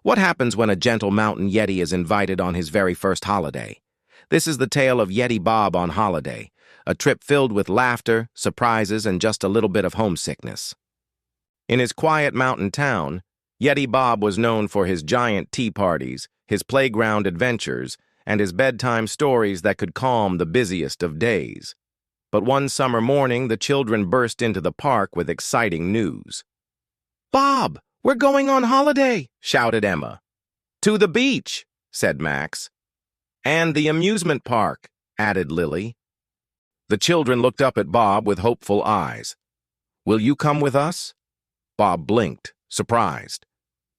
What happens when a gentle mountain yeti is invited on his very first holiday? This is the tale of Yeit Bob on Holiday, a trip filled with laughter, surprises, and just a little bit of homesickness. In his quiet mountain town, Yeit Bob was known for his giant tea parties, his playground adventures, and his bedtime stories that could calm the busiest of days. But one summer morning, the children burst into the park with exciting news. "Bob, we're going on holiday!" shouted Emma. "To the beach," said Max. "And the amusement park," added Lily. The children looked up at Bob with hopeful eyes. "Will you come with us?" Bob blinked, surprised.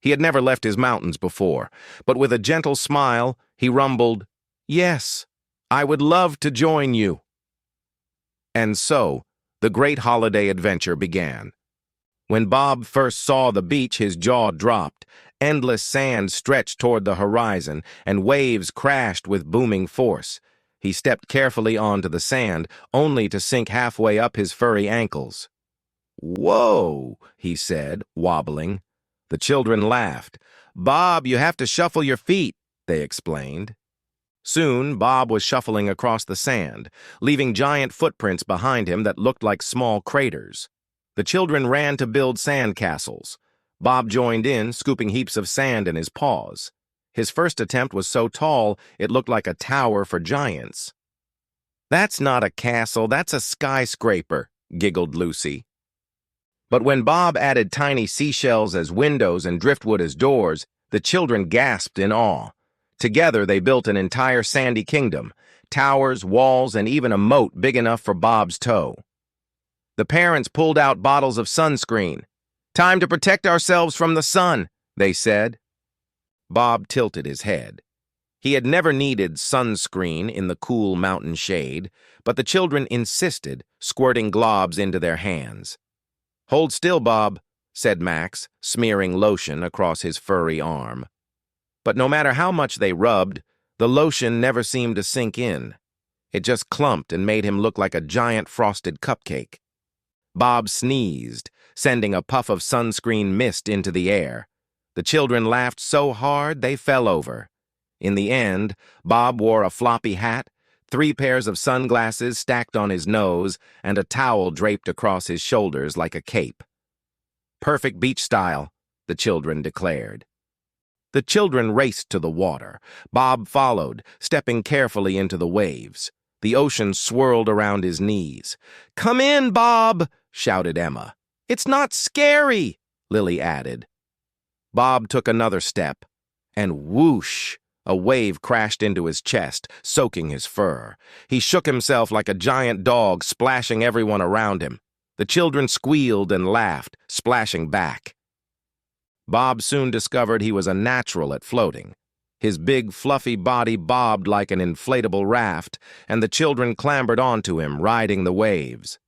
He had never left his mountains before, but with a gentle smile, he rumbled, "Yes, I would love to join you." And so, the great holiday adventure began. When Bob first saw the beach, his jaw dropped. Endless sand stretched toward the horizon, and waves crashed with booming force. He stepped carefully onto the sand, only to sink halfway up his furry ankles. "Whoa," he said, wobbling. The children laughed. "Bob, you have to shuffle your feet," they explained. Soon, Bob was shuffling across the sand, leaving giant footprints behind him that looked like small craters. The children ran to build sand castles. Bob joined in, scooping heaps of sand in his paws. His first attempt was so tall, it looked like a tower for giants. "That's not a castle, that's a skyscraper," giggled Lucy. But when Bob added tiny seashells as windows and driftwood as doors, the children gasped in awe. Together, they built an entire sandy kingdom, towers, walls, and even a moat big enough for Bob's toe. The parents pulled out bottles of sunscreen. "Time to protect ourselves from the sun," they said. Bob tilted his head. He had never needed sunscreen in the cool mountain shade, but the children insisted, squirting globs into their hands. "Hold still, Bob," said Max, smearing lotion across his furry arm. But no matter how much they rubbed, the lotion never seemed to sink in. It just clumped and made him look like a giant frosted cupcake. Bob sneezed, sending a puff of sunscreen mist into the air. The children laughed so hard they fell over. In the end, Bob wore a floppy hat, 3 pairs of sunglasses stacked on his nose, and a towel draped across his shoulders like a cape. "Perfect beach style," the children declared. The children raced to the water. Bob followed, stepping carefully into the waves. The ocean swirled around his knees. "Come in, Bob!" shouted Emma. "It's not scary," Lily added. Bob took another step, and whoosh! A wave crashed into his chest, soaking his fur. He shook himself like a giant dog, splashing everyone around him. The children squealed and laughed, splashing back. Bob soon discovered he was a natural at floating. His big, fluffy body bobbed like an inflatable raft, and the children clambered onto him, riding the waves.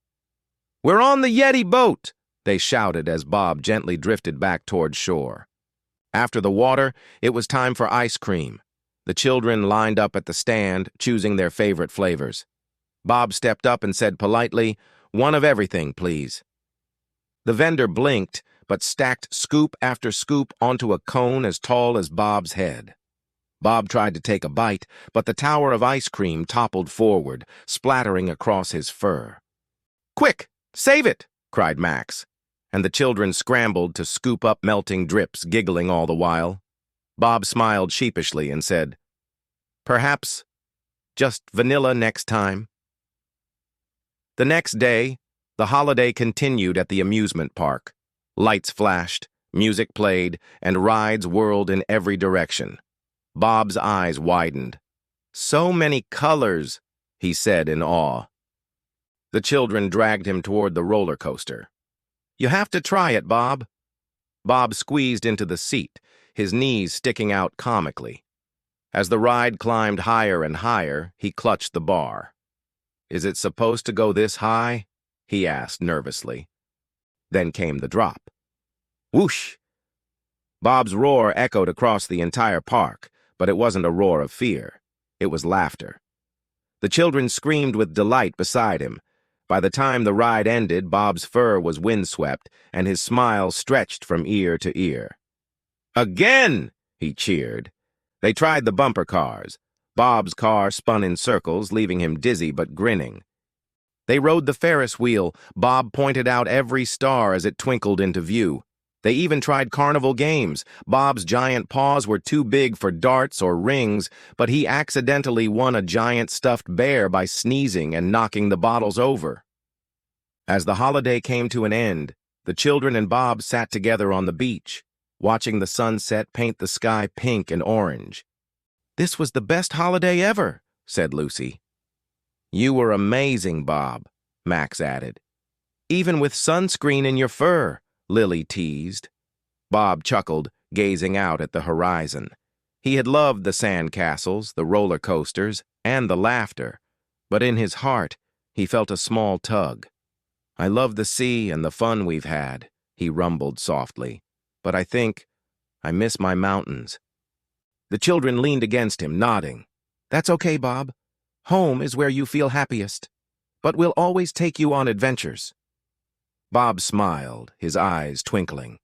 "We're on the Yeti boat!" they shouted as Bob gently drifted back toward shore. After the water, it was time for ice cream. The children lined up at the stand, choosing their favorite flavors. Bob stepped up and said politely, "One of everything, please." The vendor blinked, but stacked scoop after scoop onto a cone as tall as Bob's head. Bob tried to take a bite, but the tower of ice cream toppled forward, splattering across his fur. "Quick, save it!" cried Max, and the children scrambled to scoop up melting drips, giggling all the while. Bob smiled sheepishly and said, "Perhaps just vanilla next time." The next day, the holiday continued at the amusement park. Lights flashed, music played, and rides whirled in every direction. Bob's eyes widened. "So many colors," he said in awe. The children dragged him toward the roller coaster. "You have to try it, Bob." Bob squeezed into the seat, his knees sticking out comically. As the ride climbed higher and higher, he clutched the bar. "Is it supposed to go this high?" he asked nervously. Then came the drop. Whoosh! Bob's roar echoed across the entire park, but it wasn't a roar of fear. It was laughter. The children screamed with delight beside him. By the time the ride ended, Bob's fur was windswept, and his smile stretched from ear to ear. "Again!" he cheered. They tried the bumper cars. Bob's car spun in circles, leaving him dizzy but grinning. They rode the Ferris wheel. Bob pointed out every star as it twinkled into view. They even tried carnival games. Bob's giant paws were too big for darts or rings, but he accidentally won a giant stuffed bear by sneezing and knocking the bottles over. As the holiday came to an end, the children and Bob sat together on the beach, watching the sunset paint the sky pink and orange. "This was the best holiday ever," said Lucy. "You were amazing, Bob," Max added. "Even with sunscreen in your fur," Lily teased. Bob chuckled, gazing out at the horizon. He had loved the sand castles, the roller coasters, and the laughter, but in his heart, he felt a small tug. "I love the sea and the fun we've had," he rumbled softly, "but I think I miss my mountains." The children leaned against him, nodding. "That's okay, Bob. Home is where you feel happiest, but we'll always take you on adventures." Bob smiled, his eyes twinkling.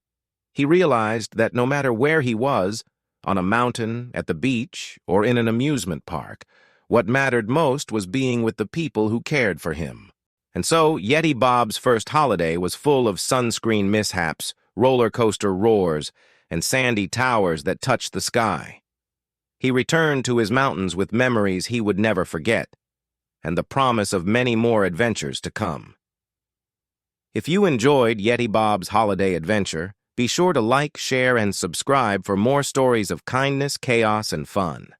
He realized that no matter where he was, on a mountain, at the beach, or in an amusement park, what mattered most was being with the people who cared for him. And so, Yeti Bob's first holiday was full of sunscreen mishaps, roller coaster roars, and sandy towers that touched the sky. He returned to his mountains with memories he would never forget, and the promise of many more adventures to come. If you enjoyed Yeti Bob's holiday adventure, be sure to like, share, and subscribe for more stories of kindness, chaos, and fun.